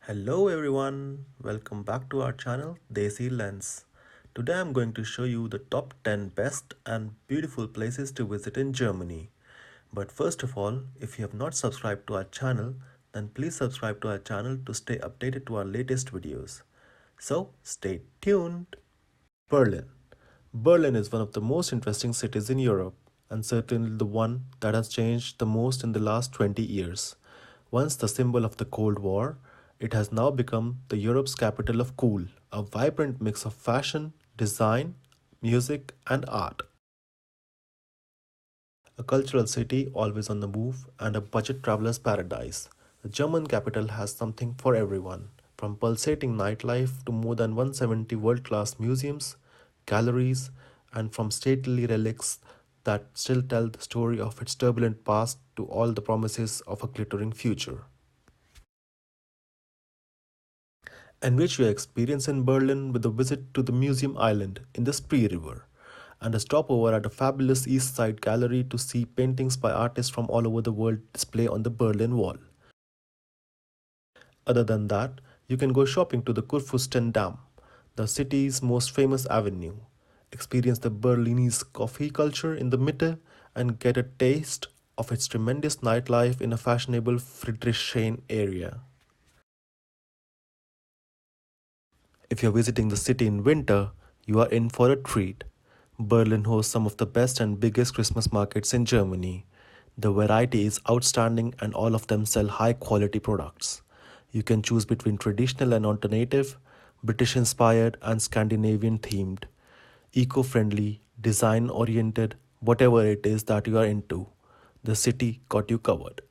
Hello everyone, welcome back to our channel Desi Lens. Today I'm going to show you the top 10 best and beautiful places to visit in Germany. But first of all, if you have not subscribed to our channel, then please subscribe to our channel to stay updated to our latest videos. So stay tuned. Berlin. Berlin is one of the most interesting cities in Europe, and certainly the one that has changed the most in the last 20 years. Once the symbol of the Cold War, it has now become the Europe's capital of cool, a vibrant mix of fashion, design, music, and art. A cultural city always on the move and a budget traveler's paradise. The German capital has something for everyone, from pulsating nightlife to more than 170 world class museums, galleries, and from stately relics that still tell the story of its turbulent past to all the promises of a glittering future. Enrich your experience in Berlin with a visit to the Museum Island in the Spree River and a stopover at a fabulous East Side gallery to see paintings by artists from all over the world display on the Berlin Wall. Other than that, you can go shopping to the Kurfürsten Dam, the city's most famous avenue, experience the Berlinese coffee culture in the Mitte, and get a taste of its tremendous nightlife in a fashionable Friedrichshain area. If you're visiting the city in winter, you are in for a treat. Berlin hosts some of the best and biggest Christmas markets in Germany. The variety is outstanding and all of them sell high quality products. You can choose between traditional and alternative, British inspired and Scandinavian themed, eco friendly, design oriented, whatever it is that you are into. The city got you covered.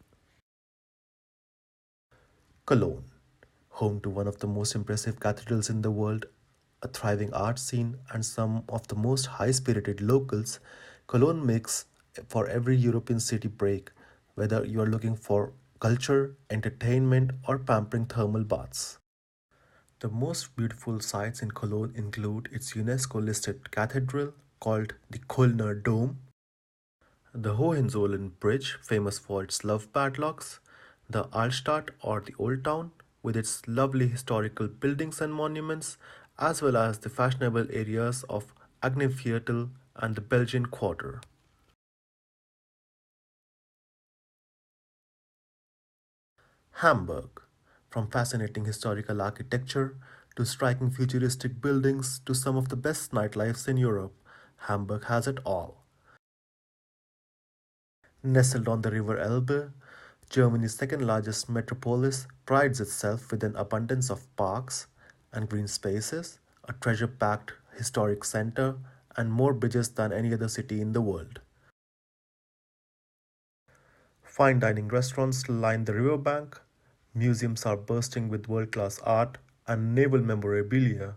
Cologne, home to one of the most impressive cathedrals in the world, a thriving art scene, and some of the most high spirited locals, Cologne makes for every European city break, whether you are looking for culture, entertainment, or pampering thermal baths. The most beautiful sights in Cologne include its UNESCO listed cathedral called the Kölner Dome, the Hohenzollern Bridge, famous for its love padlocks, the Altstadt or the Old Town, with its lovely historical buildings and monuments, as well as the fashionable areas of Agneviertel and the Belgian Quarter. Hamburg. From fascinating historical architecture to striking futuristic buildings to some of the best nightlifes in Europe, Hamburg has it all. Nestled on the river Elbe, Germany's second largest metropolis prides itself with an abundance of parks and green spaces, a treasure packed historic center, and more bridges than any other city in the world. Fine dining restaurants line the riverbank, museums are bursting with world class art and naval memorabilia,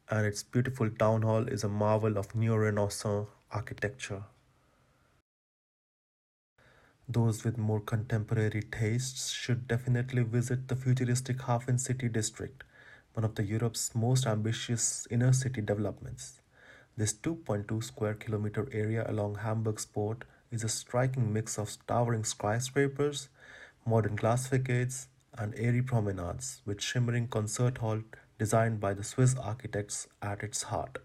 and its beautiful town hall is a marvel of neo Renaissance architecture. Those with more contemporary tastes should definitely visit the futuristic Hafen City district, one of the Europe's most ambitious inner city developments. This 2.2 square kilometer area along Hamburg's port is a striking mix of towering skyscrapers, modern glass facades, and airy promenades, with shimmering concert hall designed by the Swiss architects at its heart.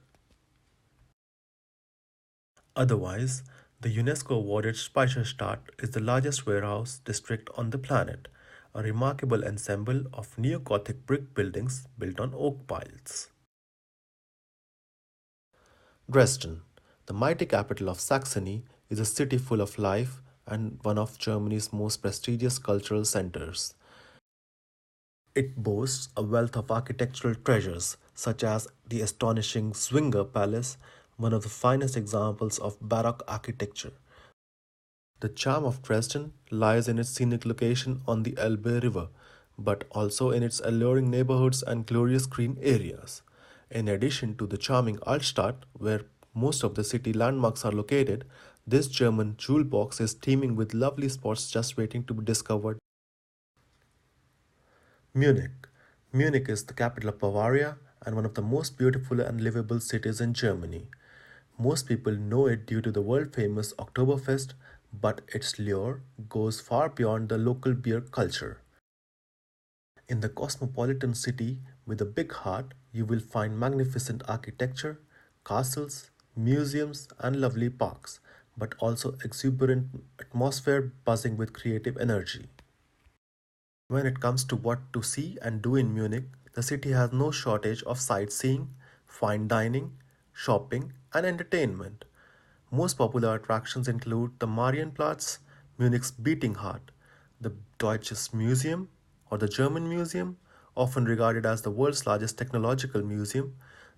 Otherwise, the UNESCO awarded Speicherstadt is the largest warehouse district on the planet, a remarkable ensemble of neo Gothic brick buildings built on oak piles. Dresden, the mighty capital of Saxony, is a city full of life and one of Germany's most prestigious cultural centers. It boasts a wealth of architectural treasures, such as the astonishing Zwinger Palace, one of the finest examples of Baroque architecture. The charm of Dresden lies in its scenic location on the Elbe River, but also in its alluring neighborhoods and glorious green areas. In addition to the charming Altstadt, where most of the city landmarks are located, this German jewel box is teeming with lovely spots just waiting to be discovered. Munich. Munich is the capital of Bavaria and one of the most beautiful and livable cities in Germany. Most people know it due to the world famous Oktoberfest, but its lure goes far beyond the local beer culture. In the cosmopolitan city with a big heart, you will find magnificent architecture, castles, museums, and lovely parks, but also exuberant atmosphere buzzing with creative energy. When it comes to what to see and do in Munich, the city has no shortage of sightseeing, fine dining, shopping, and entertainment. Most popular attractions include the Marienplatz, Munich's beating heart, the Deutsches Museum or the German Museum, often regarded as the world's largest technological museum,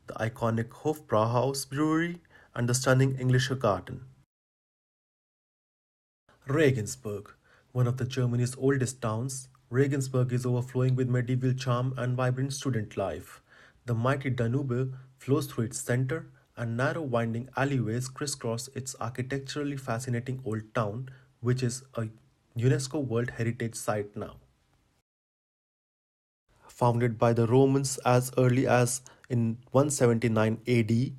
the iconic Hofbrauhaus brewery, and the stunning Englischer Garden. Regensburg, one of the Germany's oldest towns, Regensburg is overflowing with medieval charm and vibrant student life. The mighty Danube flows through its center, and narrow winding alleyways crisscross its architecturally fascinating old town, which is a UNESCO World Heritage Site now. Founded by the Romans as early as in 179 AD,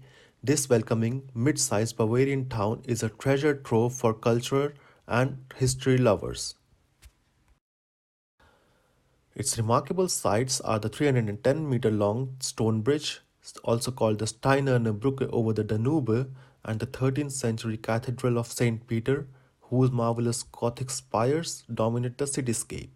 this welcoming, mid sized Bavarian town is a treasure trove for culture and history lovers. Its remarkable sights are the 310-meter long stone bridge, also called the Steinerne Brücke over the Danube, and the 13th century Cathedral of St. Peter, whose marvelous Gothic spires dominate the cityscape.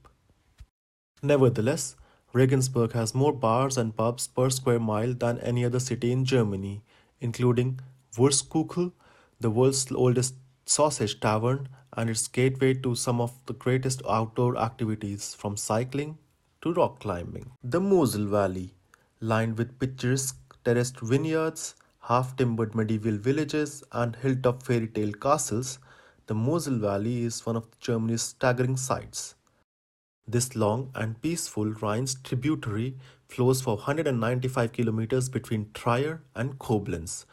Nevertheless, Regensburg has more bars and pubs per square mile than any other city in Germany, including Wurstkugel, the world's oldest sausage tavern, and its gateway to some of the greatest outdoor activities from cycling to rock climbing. The Mosel Valley, lined with picturesque terraced vineyards, half timbered medieval villages, and hilltop fairy tale castles, the Mosel Valley is one of Germany's staggering sights. This long and peaceful Rhine's tributary flows for 195 kilometers between Trier and Koblenz,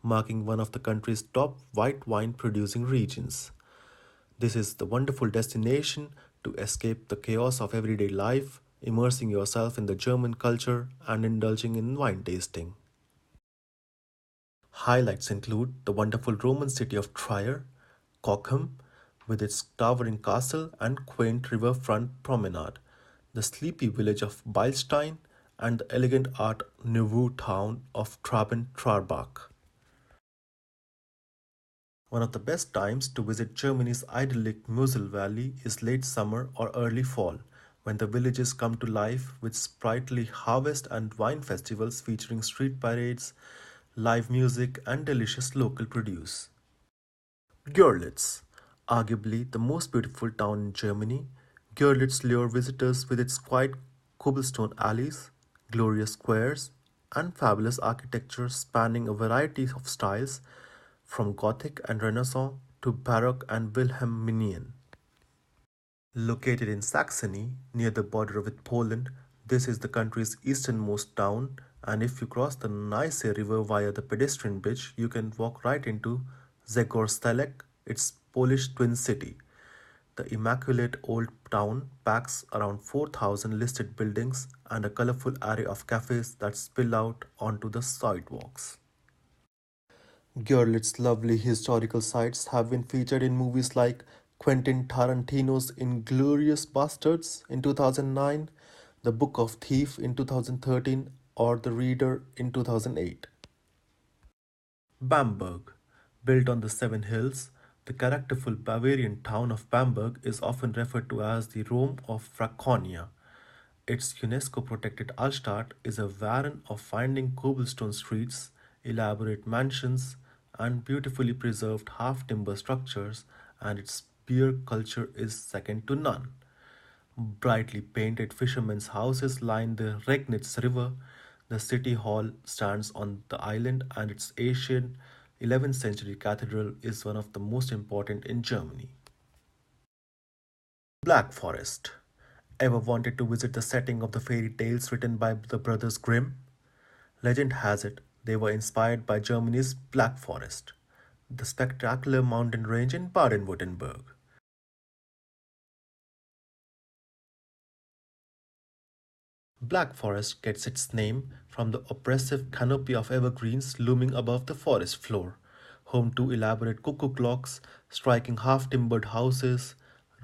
marking one of the country's top white wine producing regions. This is the wonderful destination to escape the chaos of everyday life, immersing yourself in the German culture and indulging in wine tasting. Highlights include the wonderful Roman city of Trier, Cochem, with its towering castle and quaint riverfront promenade, the sleepy village of Beilstein, and the elegant Art Nouveau town of Traben-Trarbach. One of the best times to visit Germany's idyllic Mosel Valley is late summer or early fall, when the villages come to life with sprightly harvest and wine festivals featuring street parades, live music, and delicious local produce. Görlitz, arguably the most beautiful town in Germany, Görlitz lures visitors with its quiet cobblestone alleys, glorious squares, and fabulous architecture spanning a variety of styles from Gothic and Renaissance to Baroque and Wilhelminian. Located in Saxony, near the border with Poland, this is the country's easternmost town, and if you cross the Neisse River via the pedestrian bridge, you can walk right into Zgorzelec, its Polish twin city. The immaculate old town packs around 4,000 listed buildings and a colorful array of cafes that spill out onto the sidewalks. Görlitz's lovely historical sites have been featured in movies like Quentin Tarantino's Inglorious Bastards in 2009, The Book of Thief in 2013, or The Reader in 2008. Bamberg. Built on the Seven Hills, the characterful Bavarian town of Bamberg is often referred to as the Rome of Franconia. Its UNESCO protected Altstadt is a warren of winding cobblestone streets, elaborate mansions, and beautifully preserved half timber structures, and its beer culture is second to none. Brightly painted fishermen's houses line the Regnitz River. The city hall stands on the island, and its ancient 11th century cathedral is one of the most important in Germany. Black Forest. Ever wanted to visit the setting of the fairy tales written by the brothers Grimm? Legend has it they were inspired by Germany's Black Forest, the spectacular mountain range in Baden-Württemberg. Black Forest gets its name from the oppressive canopy of evergreens looming above the forest floor, home to elaborate cuckoo clocks, striking half timbered houses,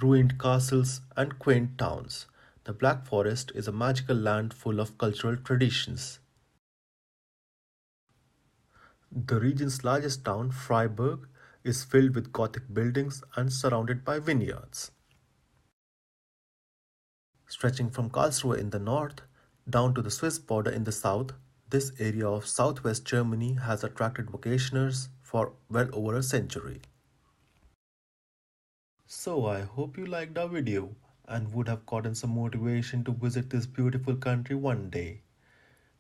ruined castles, and quaint towns. The Black Forest is a magical land full of cultural traditions. The region's largest town, Freiburg, is filled with Gothic buildings and surrounded by vineyards. Stretching from Karlsruhe in the north down to the Swiss border in the south, this area of southwest Germany has attracted vacationers for well over a century. So I hope you liked our video and would have gotten some motivation to visit this beautiful country one day.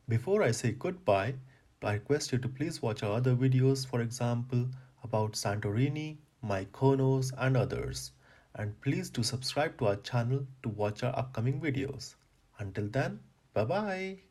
Before I say goodbye, I request you to please watch our other videos, for example, about Santorini, Mykonos, and others. And please do subscribe to our channel to watch our upcoming videos. Until then, bye bye.